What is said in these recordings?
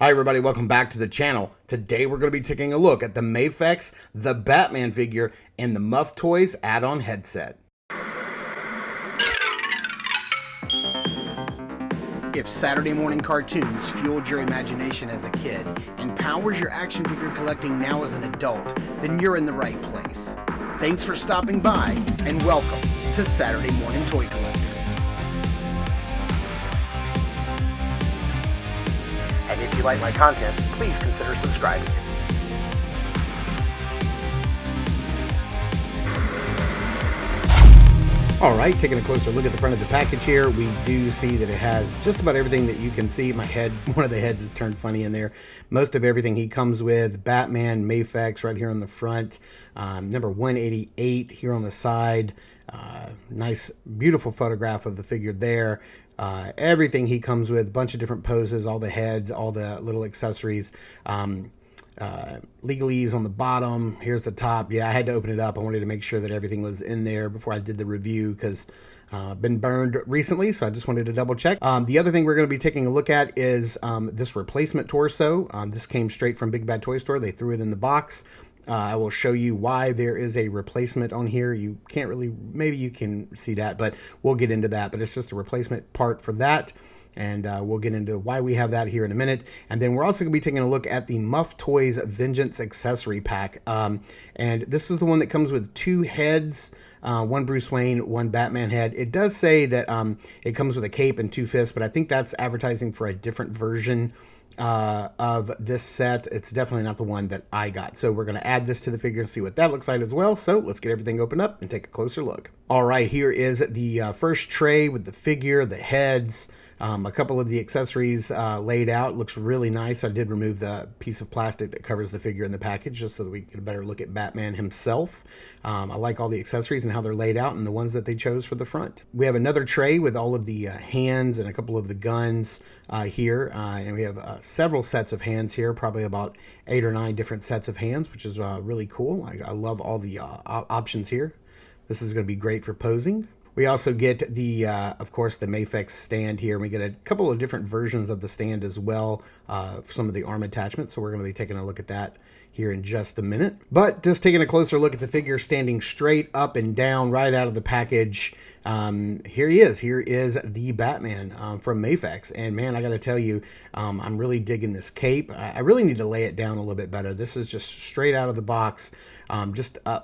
Hi everybody, welcome back to the channel. Today we're going to be taking a look at the Mafex The Batman figure and the Muff Toys add-on headset. If Saturday morning cartoons fueled your imagination as a kid and powers your action figure collecting now as an adult, then you're in the right place. Thanks for stopping by and welcome to Saturday Morning Toy Collector. And if you like my content, please consider subscribing. All right, taking a closer look at the front of the package here, we do see that it has just about everything that you can see. My head, one of the heads is turned funny in there. Most of everything he comes with, Batman, Mafex right here on the front, number 188 here on the side. Nice, beautiful photograph of the figure there. Everything he comes with, a bunch of different poses, all the heads, all the little accessories. Legalese on the bottom. Here's the top. Yeah, I had to open it up. I wanted to make sure that everything was in there before I did the review because I've been burned recently, so I just wanted to double check. The other thing we're going to be taking a look at is this replacement torso. This came straight from Big Bad Toy Store. They threw it in the box. I will show you why there is a replacement on here. You can't really, maybe you can see that, but we'll get into that. But it's just a replacement part for that. And we'll get into why we have that here in a minute. And then we're also going to be taking a look at the Muff Toys Vengeance Accessory Pack. And this is the one that comes with two heads, one Bruce Wayne, one Batman head. It does say that it comes with a cape and two fists, but I think that's advertising for a different version of this set. It's definitely not the one that I got. So we're going to add this to the figure and see what that looks like as well. So let's get everything opened up and take a closer look. All right, here is the first tray with the figure, the heads, a couple of the accessories laid out. Looks really nice. I did remove the piece of plastic that covers the figure in the package just so that we can get a better look at Batman himself. I like all the accessories and how they're laid out and the ones that they chose for the front. We have another tray with all of the hands and a couple of the guns here. And we have several sets of hands here, probably about 8 or 9 different sets of hands, which is really cool. I love all the options here. This is going to be great for posing. We also get the, of course, the Mafex stand here. We get a couple of different versions of the stand as well, for some of the arm attachments. So we're going to be taking a look at that here in just a minute. But just taking a closer look at the figure standing straight up and down right out of the package. Here he is. Here is the Batman from Mafex. And man, I got to tell you, I'm really digging this cape. I really need to lay it down a little bit better. This is just straight out of the box.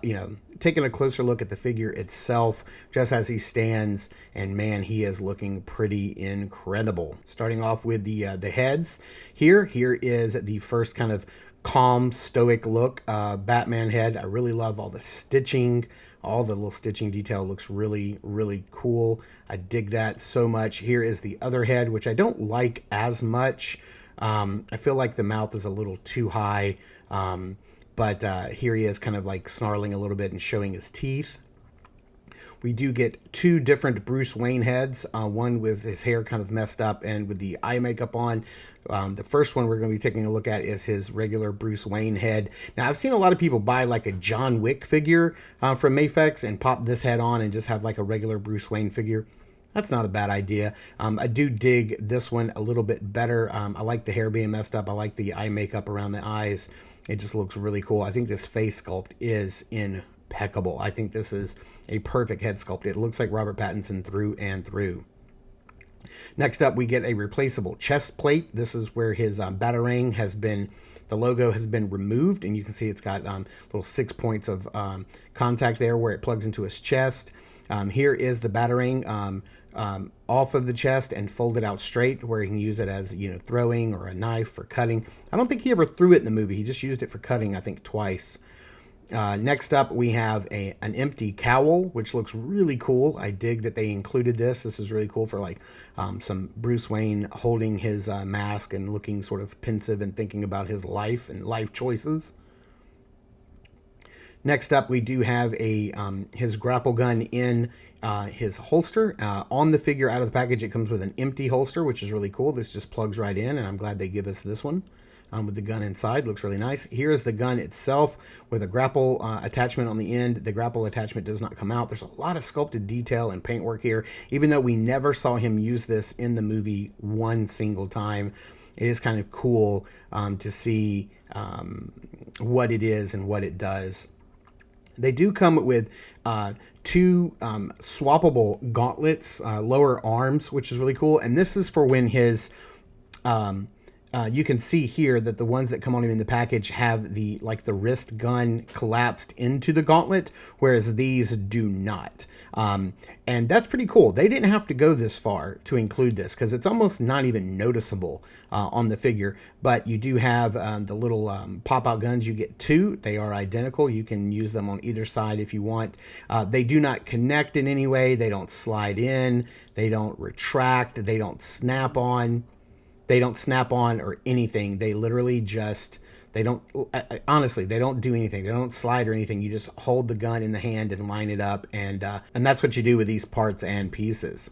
You know, taking a closer look at the figure itself, just as he stands, and man, he is looking pretty incredible. Starting off with the heads here is the first kind of calm, stoic look Batman head. I really love all the stitching. All the little stitching detail looks really, really cool. I dig that so much. Here is the other head, which I don't like as much. I feel like the mouth is a little too high. But here he is kind of like snarling a little bit and showing his teeth. We do get 2 different Bruce Wayne heads, one with his hair kind of messed up and with the eye makeup on. The first one we're going to be taking a look at is his regular Bruce Wayne head. Now, I've seen a lot of people buy like a John Wick figure from Mafex and pop this head on and just have like a regular Bruce Wayne figure. That's not a bad idea. I do dig this one a little bit better. I like the hair being messed up. I like the eye makeup around the eyes. It just looks really cool. I think this face sculpt is impeccable. I think this is a perfect head sculpt. It looks like Robert Pattinson through and through. Next up, we get a replaceable chest plate. This is where his Batarang has been, the logo has been removed, and you can see it's got little 6 points of contact there where it plugs into his chest. Here is the Batarang off of the chest and folded out straight where he can use it as, you know, throwing or a knife for cutting. I don't think he ever threw it in the movie. He just used it for cutting, I think, twice. Next up, we have an empty cowl, which looks really cool. I dig that they included this. This is really cool for like some Bruce Wayne holding his mask and looking sort of pensive and thinking about his life and life choices. Next up, we do have his grapple gun in his holster. On the figure out of the package, it comes with an empty holster, which is really cool. This just plugs right in, and I'm glad they give us this one. With the gun inside. Looks really nice. Here is the gun itself with a grapple attachment on the end. The grapple attachment does not come out. There's a lot of sculpted detail and paintwork here, even though we never saw him use this in the movie one single time. it is kind of cool to see what it is and what it does. They do come with two swappable gauntlets, lower arms, which is really cool. And this is for when his you can see here that the ones that come on him in the package have the the wrist gun collapsed into the gauntlet, whereas these do not. And that's pretty cool. They didn't have to go this far to include this because it's almost not even noticeable on the figure. But you do have the little pop-out guns. You get two. They are identical. You can use them on either side if you want. They do not connect in any way. They don't slide in. They don't retract. They don't snap on. They don't snap on or anything. They literally just, they don't, honestly, they don't do anything. They don't slide or anything. You just hold the gun in the hand and line it up. And that's what you do with these parts and pieces.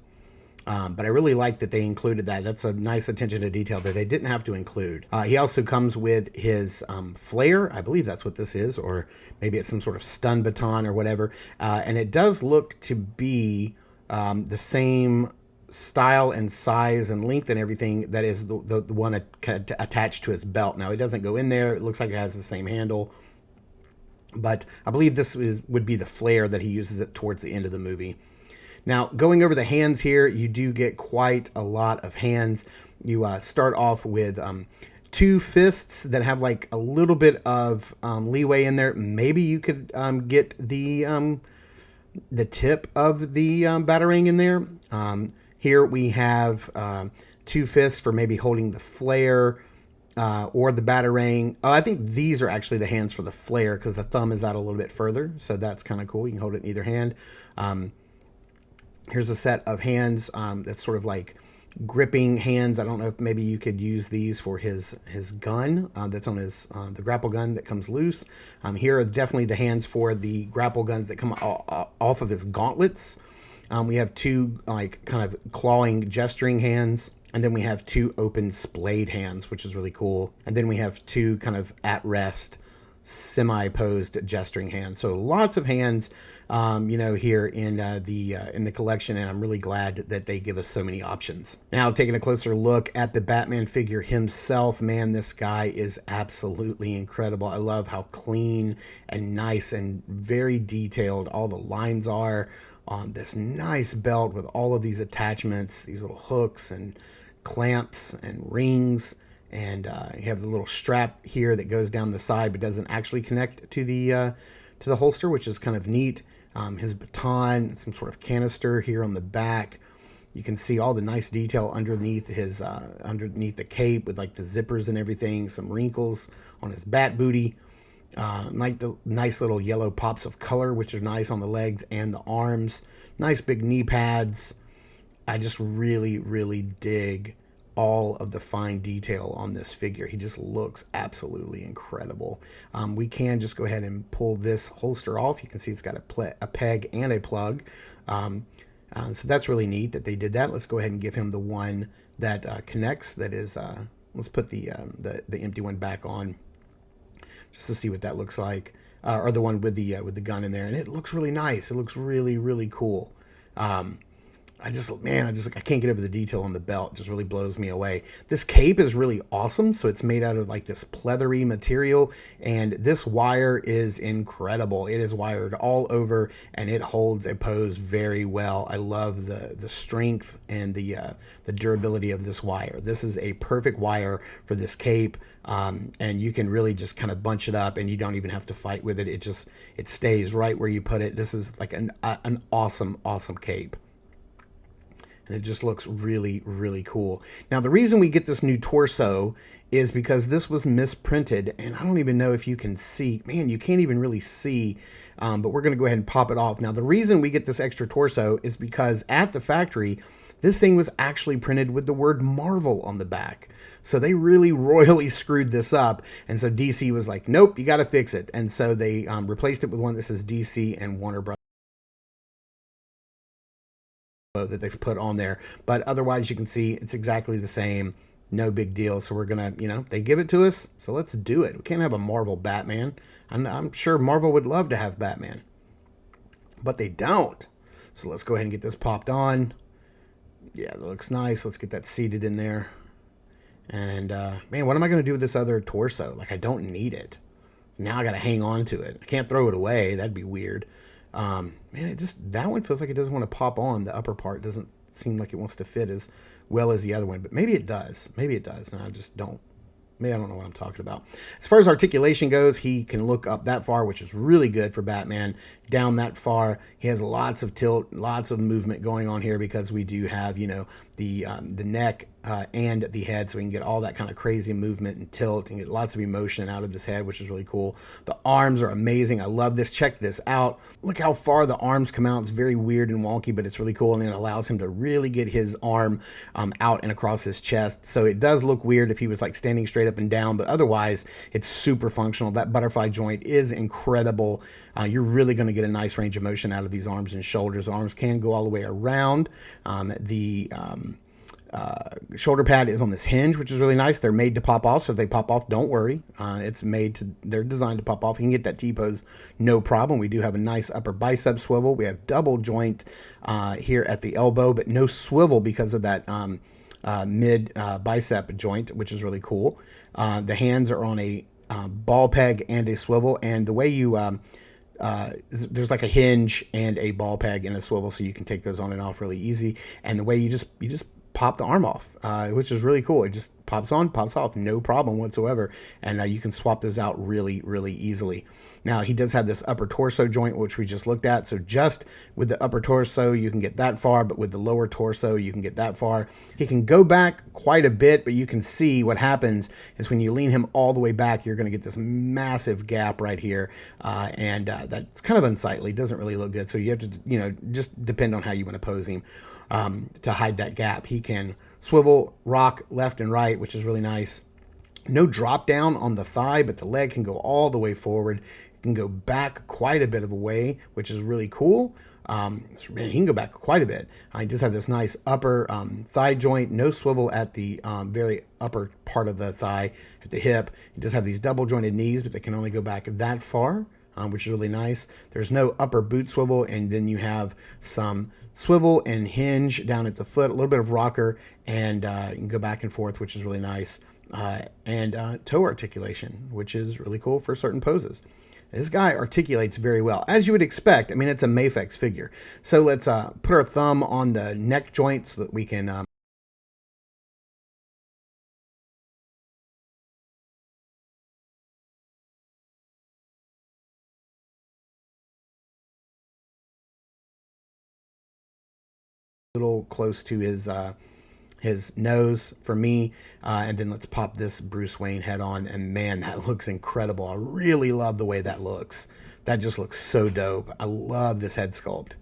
But I really like that they included that. That's a nice attention to detail that they didn't have to include. He also comes with his flare. I believe that's what this is, or maybe it's some sort of stun baton or whatever. And it does look to be the same style and size and length and everything that is the one attached to his belt. Now, it doesn't go in there. It looks like it has the same handle. But I believe this would be the flare that he uses it towards the end of the movie. Now, going over the hands here, you do get quite a lot of hands. You start off with two fists that have like a little bit of leeway in there. Maybe you could get the tip of the batarang in there. Here we have two fists for maybe holding the flare or the batarang. Oh, I think these are actually the hands for the flare because the thumb is out a little bit further. So that's kind of cool. You can hold it in either hand. Here's a set of hands that's sort of like gripping hands. I don't know if maybe you could use these for his gun that's on his the grapple gun that comes loose. Here are definitely the hands for the grapple guns that come off of his gauntlets. We have two like kind of clawing gesturing hands, and then we have two open splayed hands, which is really cool. And then we have two kind of at rest semi-posed gesturing hands. So lots of hands here in the collection, and I'm really glad that they give us so many options. Now, taking a closer look at the Batman figure himself, man, this guy is absolutely incredible. I love how clean and nice and very detailed all the lines are on this nice belt with all of these attachments, these little hooks and clamps and rings. And you have the little strap here that goes down the side but doesn't actually connect to the holster, which is kind of neat. His baton, some sort of canister here on the back. You can see all the nice detail underneath his underneath the cape with like the zippers and everything. Some wrinkles on his bat booty. Like the nice little yellow pops of color, which are nice on the legs and the arms. Nice big knee pads. I just really, really dig all of the fine detail on this figure. He just looks absolutely incredible. We can just go ahead and pull this holster off. You can see it's got a peg and a plug. So that's really neat that they did that. Let's go ahead and give him the one that connects. That is, let's put the empty one back on, just to see what that looks like, or the one with the gun in there, and it looks really nice. It looks really, really cool. I can't get over the detail on the belt. It just really blows me away. This cape is really awesome. So it's made out of like this pleathery material, and this wire is incredible. It is wired all over, and it holds a pose very well. I love the strength and the durability of this wire. This is a perfect wire for this cape. And you can really just kind of bunch it up, and you don't even have to fight with it. It stays right where you put it. This is like an awesome cape. And it just looks really, really cool. Now, the reason we get this new torso is because this was misprinted, and I don't even know if you can see. Man, you can't even really see, but we're going to go ahead and pop it off. Now, the reason we get this extra torso is because at the factory, this thing was actually printed with the word Marvel on the back. So they really royally screwed this up. And so DC was like, nope, you got to fix it. And so they replaced it with one that says DC and Warner Bros. That they've put on there. But otherwise, you can see it's exactly the same. No big deal. So we're going to, they give it to us. So let's do it. We can't have a Marvel Batman. I'm sure Marvel would love to have Batman, but they don't. So let's go ahead and get this popped on. Yeah, that looks nice. Let's get that seated in there. And man, what am I going to do with this other torso? Like, I don't need it. Now I got to hang on to it. I can't throw it away. That'd be weird. Man, it just, that one feels like it doesn't want to pop on. The upper part doesn't seem like it wants to fit as well as the other one, but maybe it does. Maybe it does. And I just don't. Maybe I don't know what I'm talking about. As far as articulation goes, he can look up that far, which is really good for Batman. Down that far, he has lots of tilt, lots of movement going on here because we do have, you know, the neck and the head, so we can get all that kind of crazy movement and tilt and get lots of emotion out of this head, which is really cool. The arms are amazing. I love this. Check this out. Look how far the arms come out. It's very weird and wonky, but it's really cool, and it allows him to really get his arm out and across his chest. So it does look weird if he was like standing straight up and down, but otherwise it's super functional. That butterfly joint is incredible. You're really going to get a nice range of motion out of these arms and shoulders. Arms can go all the way around. The shoulder pad is on this hinge, which is really nice. They're made to pop off, so if they pop off, don't worry. They're designed to pop off. You can get that T-pose, no problem. We do have a nice upper bicep swivel. We have double joint here at the elbow, but no swivel because of that mid bicep joint, which is really cool. The hands are on a ball peg and a swivel, and the way you there's like a hinge and a ball peg and a swivel, so you can take those on and off really easy. And the way you just pop the arm off, which is really cool. It just pops on, pops off, no problem whatsoever. And you can swap those out really, really easily. Now, he does have this upper torso joint, which we just looked at. So just with the upper torso, you can get that far, but with the lower torso, you can get that far. He can go back quite a bit, but you can see what happens is when you lean him all the way back, you're going to get this massive gap right here. And that's kind of unsightly. Doesn't really look good. So you have to, you know, just depend on how you want to pose him. To hide that gap. He can swivel, rock left and right, which is really nice. No drop down on the thigh, but the leg can go all the way forward. It can go back quite a bit of a way, which is really cool. He can go back quite a bit. He does have this nice upper thigh joint, no swivel at the very upper part of the thigh, at the hip. He does have these double jointed knees, but they can only go back that far. Which is really nice. There's no upper boot swivel, and then you have some swivel and hinge down at the foot, a little bit of rocker, and you can go back and forth, which is really nice. And toe articulation, which is really cool for certain poses. This guy articulates very well, as you would expect. I mean, it's a Mafex figure. So let's put our thumb on the neck joint so that we can little close to his nose for me, and then let's pop this Bruce Wayne head on, and man, that looks incredible. I really love the way that looks. That just looks so dope. I love this head sculpt.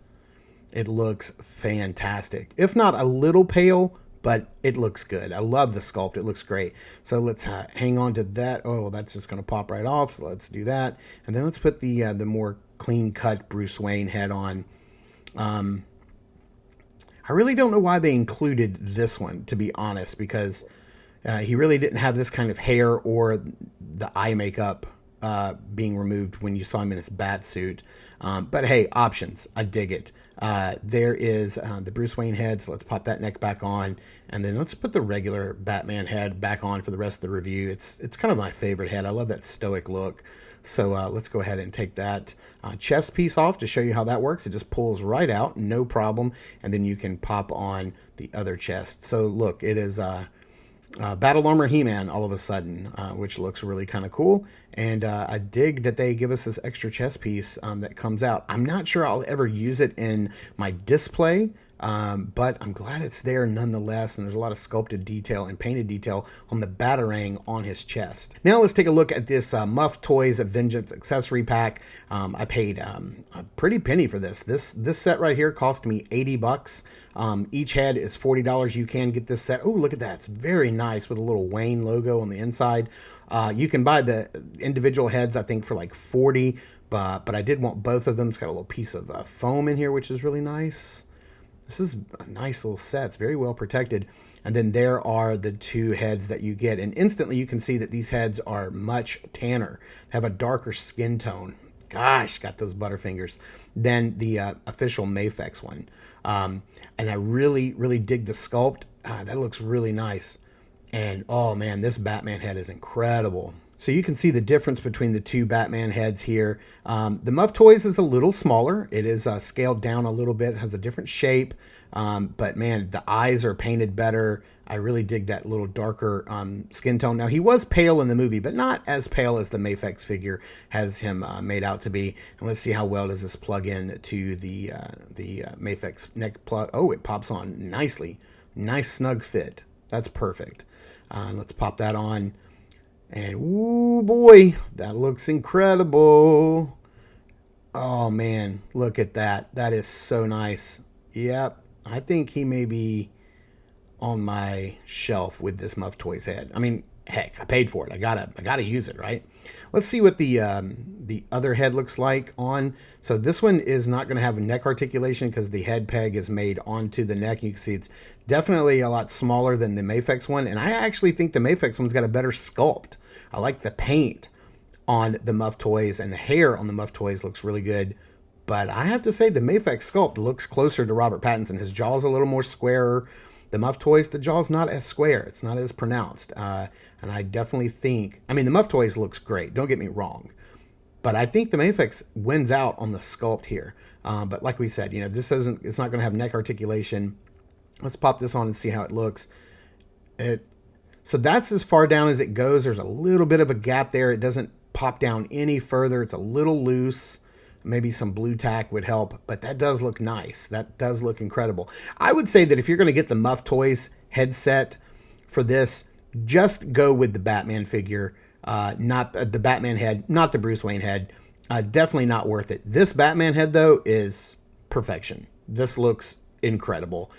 It looks fantastic. If not a little pale, but it looks good. I love the sculpt. It looks great. So let's hang on to that. Oh, that's just going to pop right off. So let's do that, and then let's put the more clean cut Bruce Wayne head on. I really don't know why they included this one, to be honest, because he really didn't have this kind of hair or the eye makeup being removed when you saw him in his bat suit. But hey, options. I dig it. There is the Bruce Wayne head, so let's pop that neck back on, and then let's put the regular Batman head back on for the rest of the review. It's kind of my favorite head. I love that stoic look. So let's go ahead and take that chest piece off to show you how that works. It just pulls right out, no problem, and then you can pop on the other chest. So look, it is Battle Armor He-Man all of a sudden, which looks really kind of cool. And I dig that they give us this extra chest piece that comes out. I'm not sure I'll ever use it in my display, but I'm glad it's there nonetheless. And there's a lot of sculpted detail and painted detail on the Batarang on his chest. Now let's take a look at this Muff Toys of Vengeance accessory pack. I paid a pretty penny for this. This set right here cost me $80. Each head is $40. You can get this set. Oh, look at that. It's very nice with a little Wayne logo on the inside. You can buy the individual heads, I think, for like $40, but I did want both of them. It's got a little piece of foam in here, which is really nice. This is a nice little set. It's very well protected. And then there are the two heads that you get. And instantly you can see that these heads are much tanner, have a darker skin tone. Gosh, got those butterfingers. Than the official Mafex one. And I really, really dig the sculpt. That looks really nice. And oh man, this Batman head is incredible. So you can see the difference between the two Batman heads here. The Muff Toys is a little smaller. It is scaled down a little bit, has a different shape. But man, the eyes are painted better. I really dig that little darker skin tone. Now, he was pale in the movie, but not as pale as the Mafex figure has him made out to be. And let's see how well does this plug in to the Mafex neck plug. Oh, it pops on nicely. Nice snug fit. That's perfect. Let's pop that on. And, ooh, boy, that looks incredible. Oh, man, look at that. That is so nice. Yep, I think he may be on my shelf with this Muff Toys head. I mean, heck, I paid for it. I gotta use it, right? Let's see what the other head looks like on. So this one is not going to have a neck articulation because the head peg is made onto the neck. You can see it's definitely a lot smaller than the Mafex one, and I actually think the Mafex one's got a better sculpt. I like the paint on the Muff Toys, and the hair on the Muff Toys looks really good. But I have to say the Mafex sculpt looks closer to Robert Pattinson. His jaw's a little more squarer. The Muff Toys, the jaw's not as square. It's not as pronounced. And I definitely think, I mean, the Muff Toys looks great. Don't get me wrong. But I think the Mafex wins out on the sculpt here. But like we said, you know, it's not going to have neck articulation. Let's pop this on and see how it looks. So that's as far down as it goes. There's a little bit of a gap there. It doesn't pop down any further. It's a little loose. Maybe some blue tack would help, but that does look nice. That does look incredible. I would say that if you're going to get the Muff Toys headset for this, just go with the Batman figure, not the Batman head, not the Bruce Wayne head. Definitely not worth it. This Batman head, though, is perfection. This looks incredible.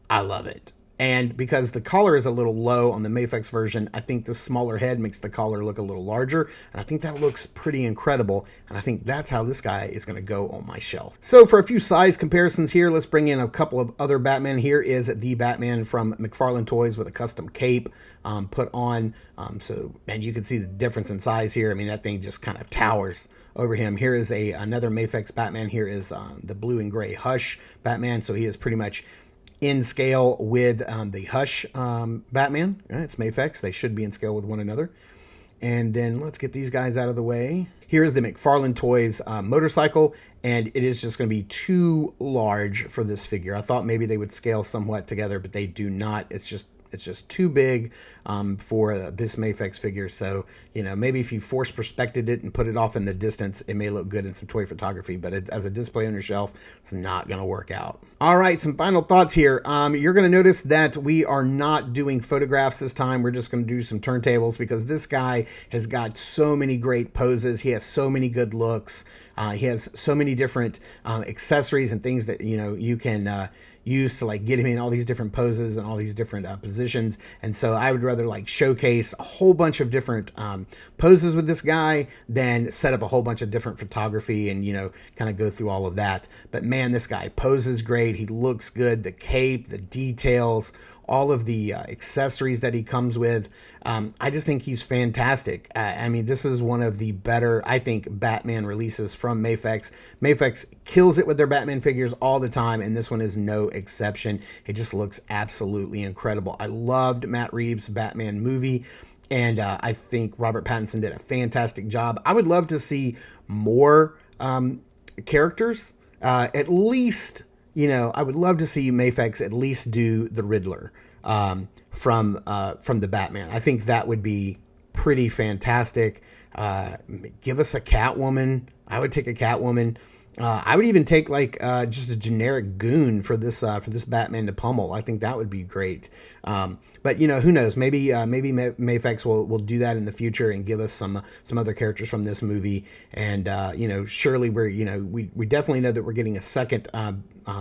I love it. And because the collar is a little low on the Mafex version, I think the smaller head makes the collar look a little larger. And I think that looks pretty incredible. And I think that's how this guy is going to go on my shelf. So for a few size comparisons here, let's bring in a couple of other Batman. Here is the Batman from McFarlane Toys with a custom cape put on. And you can see the difference in size here. I mean, that thing just kind of towers over him. Here is another Mafex Batman. Here is the blue and gray Hush Batman. So he is pretty much in scale with the Hush Batman. It's Mafex. They should be in scale with one another. And then let's get these guys out of the way. Here's the McFarlane Toys motorcycle, and it is just going to be too large for this figure. I thought maybe they would scale somewhat together, but they do not. It's just too big for this Mafex figure. So, you know, maybe if you force perspected it and put it off in the distance, it may look good in some toy photography, but as a display on your shelf, it's not going to work out. All right, some final thoughts here. You're going to notice that we are not doing photographs this time. We're just going to do some turntables because this guy has got so many great poses. He has so many good looks. He has so many different accessories and things that, you know, you can use to like get him in all these different poses and all these different positions. And so I would rather like showcase a whole bunch of different poses with this guy than set up a whole bunch of different photography and, you know, kind of go through all of that. But man, this guy poses great. He looks good. The cape, the details, all of the accessories that he comes with. I just think he's fantastic. I mean, this is one of the better, I think, Batman releases from Mafex. Mafex kills it with their Batman figures all the time, and this one is no exception. It just looks absolutely incredible. I loved Matt Reeves' Batman movie, and I think Robert Pattinson did a fantastic job. I would love to see more characters, at least. You know, I would love to see Mafex at least do the Riddler from the Batman. I think that would be pretty fantastic. Give us a Catwoman. I would take a Catwoman. I would even take like just a generic goon for this Batman to pummel. I think that would be great. But you know, who knows? Maybe Mafex will do that in the future and give us some other characters from this movie. And you know, surely we definitely know that we're getting a second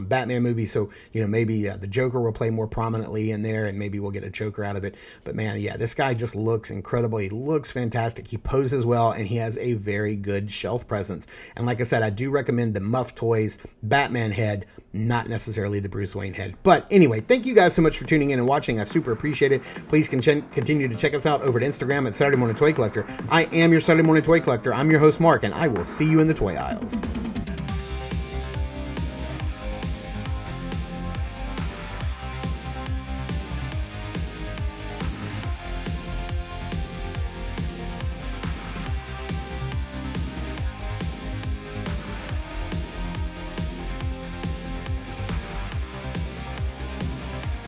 Batman movie. So you know, maybe the Joker will play more prominently in there, and maybe we'll get a Joker out of it. But man, yeah, this guy just looks incredible. He looks fantastic. He poses well, and he has a very good shelf presence. And like I said, I do recommend the Muff Toys Batman head, not necessarily the Bruce Wayne head. But anyway, thank you guys so much for tuning in and watching. I super appreciate it. Please continue to check us out over at Instagram at Saturday Morning Toy Collector. I am your Saturday Morning Toy Collector. I'm your host, Mark, and I will see you in the toy aisles.